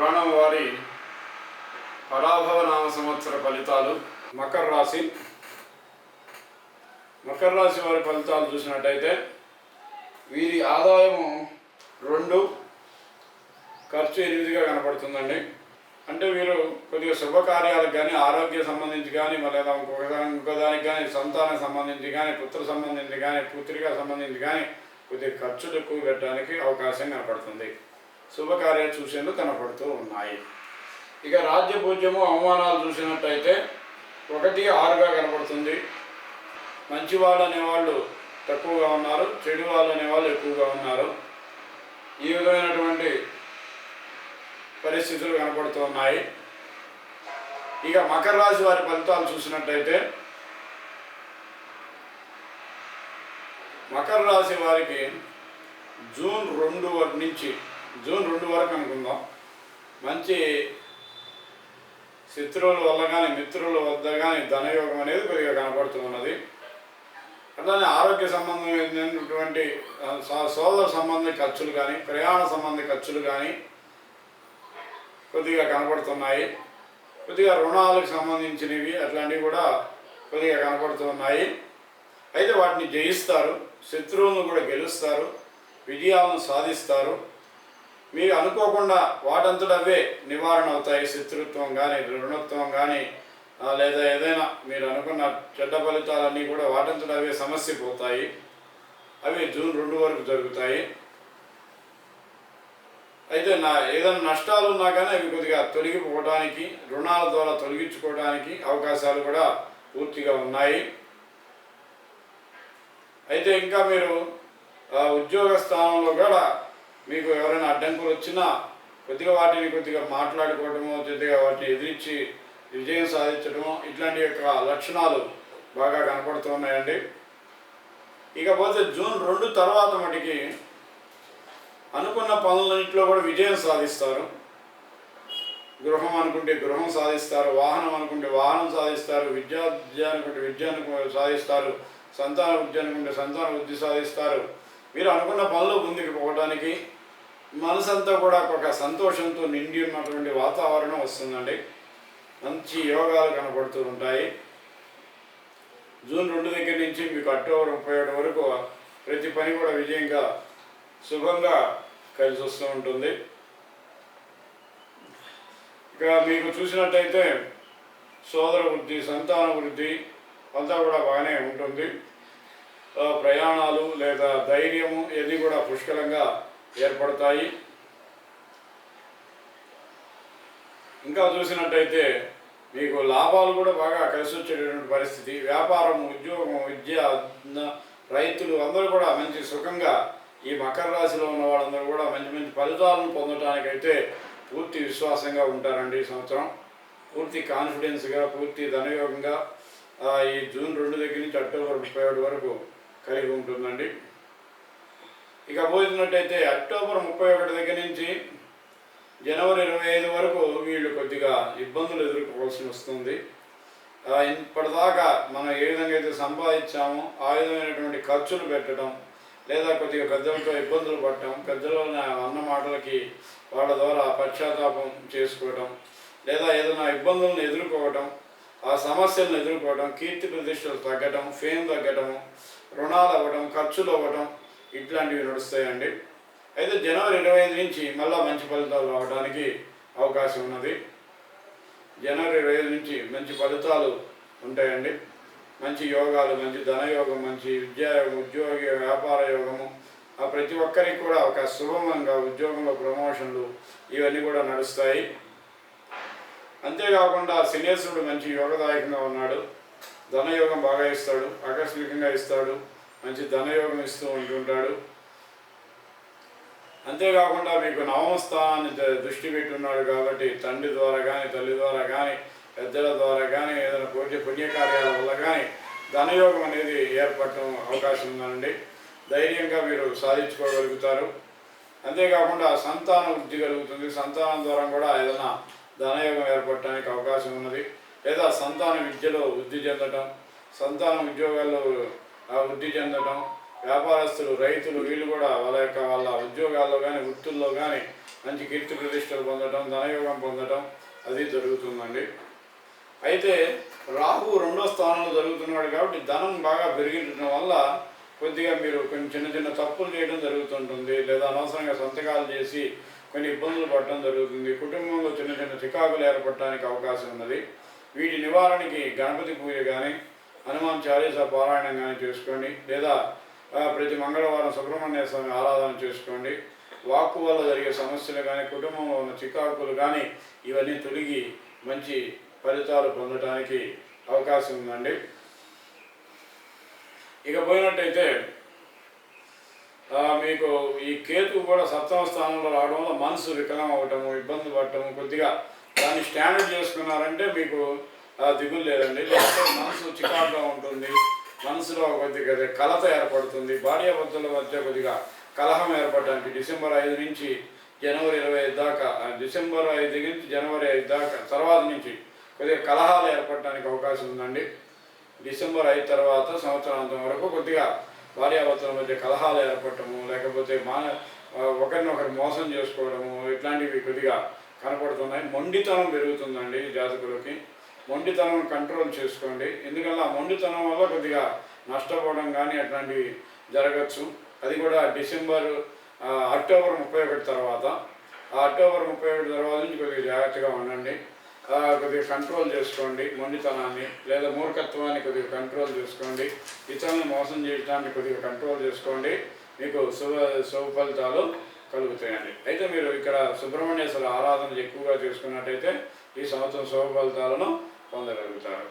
పురాణం వారి పరాభవ నామ సంవత్సర ఫలితాలు. మకర రాశి వారి ఫలితాలు చూసినట్టయితే వీరి ఆదాయము 2, ఖర్చు 8గా కనపడుతుందండి. అంటే వీరు కొద్దిగా శుభకార్యాలకు కానీ, ఆరోగ్య సంబంధించి కానీ, మళ్ళీ ఇంకోదానికి కానీ, సంతానం సంబంధించి కానీ, పుత్ర సంబంధించి కానీ, పుత్రిక సంబంధించి కానీ కొద్దిగా ఖర్చులు ఎక్కువ పెట్టడానికి అవకాశం కనపడుతుంది. శుభకార్యాలు చూసేందుకు కనపడుతూ ఉన్నాయి. ఇక రాజ్యపూజ్యము అవమానాలు చూసినట్టయితే 1, 6గా కనపడుతుంది. మంచి వాళ్ళు అనేవాళ్ళు తక్కువగా ఉన్నారు, చెడు వాళ్ళు అనేవాళ్ళు ఎక్కువగా ఉన్నారు. ఈ విధమైనటువంటి పరిస్థితులు కనపడుతూ ఉన్నాయి. ఇక మకర రాశి వారి ఫలితాలు చూసినట్టయితే మకర రాశి వారికి జూన్ 2 వరకు అనుకుందాం, మంచి శత్రువుల వల్ల కానీ, మిత్రుల వద్ద కానీ ధనయోగం అనేది కొద్దిగా కనపడుతూ ఉన్నది. అట్లానే ఆరోగ్య సంబంధమైనటువంటి సోదర సంబంధి ఖర్చులు కానీ, ప్రయాణ సంబంధి ఖర్చులు కానీ కొద్దిగా కనపడుతున్నాయి. కొద్దిగా రుణాలకు సంబంధించినవి అట్లాంటివి కూడా కొద్దిగా కనపడుతున్నాయి. అయితే వాటిని జయిస్తారు, శత్రువులను కూడా గెలుస్తారు, విజయాలను సాధిస్తారు. మీరు అనుకోకుండా వాటంతట అవే నివారణ అవుతాయి. శత్రుత్వం కానీ, రుణత్వం కానీ, లేదా ఏదైనా మీరు అనుకున్న చెడ్డ ఫలితాలన్నీ కూడా వాటంతట అవే సమస్య పోతాయి. అవి జూన్ 2 వరకు జరుగుతాయి. అయితే ఏదైనా నష్టాలు ఉన్నా కానీ అవి కొద్దిగా తొలగిపోవడానికి, రుణాల ద్వారా తొలగించుకోవడానికి అవకాశాలు కూడా పూర్తిగా ఉన్నాయి. అయితే ఇంకా మీరు ఉద్యోగ స్థానంలో కూడా మీకు ఎవరైనా అడ్డంకులు వచ్చినా వాటిని మాట్లాడుకోవటము, వాటిని ఎదిరించి విజయం సాధించడము, ఇట్లాంటి యొక్క లక్షణాలు బాగా కనపడుతున్నాయండి. ఇకపోతే జూన్ 2 తర్వాత మటుకి అనుకున్న పనులన్నింటిలో కూడా విజయం సాధిస్తారు. గృహం అనుకుంటే గృహం సాధిస్తారు, వాహనం అనుకుంటే వాహనం సాధిస్తారు, విద్య అనుకుంటే విద్యను సాధిస్తారు, సంతాన వృద్ధి అనుకుంటే సంతాన వృద్ధి సాధిస్తారు. మీరు అనుకున్న పనులు ముందుకు పోవడానికి మనసంతా కూడా ఒక సంతోషంతో నిండి ఉన్నటువంటి వాతావరణం వస్తుందండి. మంచి యోగాలు కనపడుతూ ఉంటాయి. జూన్ 2 దగ్గర నుంచి మీకు అక్టోబర్ 31 వరకు ప్రతి పని కూడా విజయంగా శుభంగా కలిసి వస్తూ ఉంటుంది. ఇక మీకు చూసినట్టయితే సోదర వృద్ధి, సంతాన వృద్ధి అంతా కూడా బాగానే ఉంటుంది. ప్రయాణాలు లేదా ధైర్యము ఇవన్నీ కూడా పుష్కలంగా ఏర్పడతాయి. ఇంకా చూసినట్టయితే మీకు లాభాలు కూడా బాగా కలిసి వచ్చేటటువంటి పరిస్థితి. వ్యాపారం, ఉద్యోగం, విద్య, రైతులు అందరూ కూడా మంచి సుఖంగా, ఈ మకర రాశిలో ఉన్న వాళ్ళందరూ కూడా మంచి మంచి ఫలితాలను పొందడానికైతే పూర్తి విశ్వాసంగా ఉంటారండి. ఈ సంవత్సరం పూర్తి కాన్ఫిడెన్స్గా, పూర్తి ధనయోగంగా ఈ జూన్ 2 దగ్గర నుంచి అక్టోబర్ 31 వరకు కలిగి ఉంటుందండి. ఇక పోతున్నట్టయితే అక్టోబర్ 31 దగ్గర నుంచి జనవరి 25 వరకు వీళ్ళు కొద్దిగా ఇబ్బందులు ఎదుర్కోవాల్సి వస్తుంది. ఇప్పటిదాకా మనం ఏ విధంగా అయితే సంపాదించామో ఆ విధమైనటువంటి ఖర్చులు పెట్టడం, లేదా కొద్దిగా పెద్దలతో ఇబ్బందులు పడటం, పెద్దల అన్న మాటలకి వాళ్ళ ద్వారా పశ్చాత్తాపం చేసుకోవటం, లేదా ఏదైనా ఇబ్బందులను ఎదుర్కోవటం, ఆ సమస్యలను ఎదుర్కోవడం, కీర్తి ప్రతిష్టలు తగ్గటం, ఫేమ్ తగ్గటము, రుణాలు అవ్వడం, ఖర్చులు అవ్వడం ఇట్లాంటివి నడుస్తాయండి. అయితే జనవరి 25 నుంచి మళ్ళీ మంచి ఫలితాలు రావడానికి అవకాశం ఉన్నది. జనవరి 25 నుంచి మంచి ఫలితాలు ఉంటాయండి. మంచి యోగాలు, మంచి ధనయోగం, మంచి విద్యాయోగం, ఉద్యోగ వ్యాపార యోగము, ప్రతి ఒక్కరికి కూడా ఒక శుభంగా ఉద్యోగంలో ప్రమోషన్లు ఇవన్నీ కూడా నడుస్తాయి. అంతేకాకుండా శనేశ్వరుడు మంచి యోగదాయకంగా ఉన్నాడు. ధనయోగం బాగా ఇస్తాడు, ఆకస్మికంగా ఇస్తాడు, మంచి ధనయోగం ఇస్తూ ఉంటుంటాడు. అంతేకాకుండా మీకు నవమ స్థానాన్ని దృష్టి పెట్టి ఉన్నాడు కాబట్టి తండ్రి ద్వారా కానీ, తల్లి ద్వారా కానీ, పెద్దల ద్వారా కానీ, ఏదైనా పుణ్యకార్యాల వల్ల కానీ ధనయోగం అనేది ఏర్పడటం అవకాశం ఉందండి. ధైర్యంగా మీరు సాధించుకోగలుగుతారు. అంతేకాకుండా సంతాన వృద్ధి కలుగుతుంది. సంతానం ద్వారా కూడా ఏదైనా ధనయోగం ఏర్పడటానికి అవకాశం ఉన్నది. లేదా సంతాన విద్యలో వృద్ధి చెందటం, సంతాన ఉద్యోగాల్లో వృద్ధి చెందటం, వ్యాపారస్తులు, రైతులు వీళ్ళు కూడా వాళ్ళ ఉద్యోగాల్లో కానీ, వృత్తుల్లో కానీ మంచి కీర్తి ప్రతిష్టలు పొందడం, ధనయోగం పొందడం అది జరుగుతుందండి. అయితే రాహు 2వ స్థానంలో జరుగుతున్నాడు కాబట్టి ధనం బాగా పెరిగించడం వల్ల కొద్దిగా మీరు కొన్ని చిన్న చిన్న తప్పులు చేయడం జరుగుతుంటుంది, లేదా అనవసరంగా సంతకాలు చేసి కొన్ని ఇబ్బందులు పడటం జరుగుతుంది. కుటుంబంలో చిన్న చిన్న చికాకులు ఏర్పడటానికి అవకాశం ఉన్నది. వీటి నివారణకి గణపతి పూజ కానీ, హనుమాన్ చాలీసా పారాయణం కానీ చేసుకోండి, లేదా ప్రతి మంగళవారం సుబ్రహ్మణ్య స్వామి ఆరాధన చేసుకోండి. వాక్కు వల్ల జరిగే సమస్యలు కానీ, కుటుంబంలో ఉన్న చికాకులు కానీ ఇవన్నీ తొలగి మంచి ఫలితాలు పొందడానికి అవకాశం ఉందండి. ఇక పోయినట్టయితే మీకు ఈ కేతు కూడా 7వ స్థానంలో రావడం వల్ల మనసు వికలం అవ్వటము, ఇబ్బంది పడటము, కొద్దిగా దాన్ని స్టాండర్డ్ చేసుకున్నారంటే మీకు దిగులు లేదండి. లేకపోతే మనసు చికాకుగా ఉంటుంది, మనసులో కొద్దిగా కలత ఏర్పడుతుంది, భార్యాభర్తల మధ్య కొద్దిగా కలహం ఏర్పడడానికి డిసెంబర్ 5 నుంచి జనవరి 25 దాకా, డిసెంబర్ 5 నుంచి జనవరి 5 దాకా తర్వాత నుంచి కొద్దిగా కలహాలు ఏర్పడటానికి అవకాశం ఉందండి. డిసెంబర్ 5 తర్వాత సంవత్సరాంతం వరకు కొద్దిగా భార్యాభర్తల మధ్య కలహాలు ఏర్పడటము, లేకపోతే ఒకరినొకరు మోసం చేసుకోవడము ఇట్లాంటివి కొద్దిగా కనపడుతున్నాయి. మొండితనం పెరుగుతుందండి జాతకులకి. మొండితనం కంట్రోల్ చేసుకోండి, ఎందుకంటే ఆ మొండితనం వల్ల కొద్దిగా నష్టపోవడం కానీ అట్లాంటివి జరగచ్చు. అది కూడా అక్టోబర్ 31 తర్వాత. అక్టోబర్ 31 తర్వాత నుంచి కొద్దిగా జాగ్రత్తగా ఉండండి. కొద్దిగా కంట్రోల్ చేసుకోండి మొండితనాన్ని, లేదా మూర్ఖత్వాన్ని కొద్దిగా కంట్రోల్ చేసుకోండి. ఇతరులను మోసం చేయడాన్ని కొద్దిగా కంట్రోల్ చేసుకోండి, మీకు శుభ ఫలితాలు కలుగుతాయండి. అయితే మీరు ఇక్కడ సుబ్రహ్మణ్యేశ్వర ఆరాధన ఎక్కువగా చేసుకున్నట్టయితే ఈ సంవత్సరం శుభ ఫలితాలను పొందగలుగుతారు.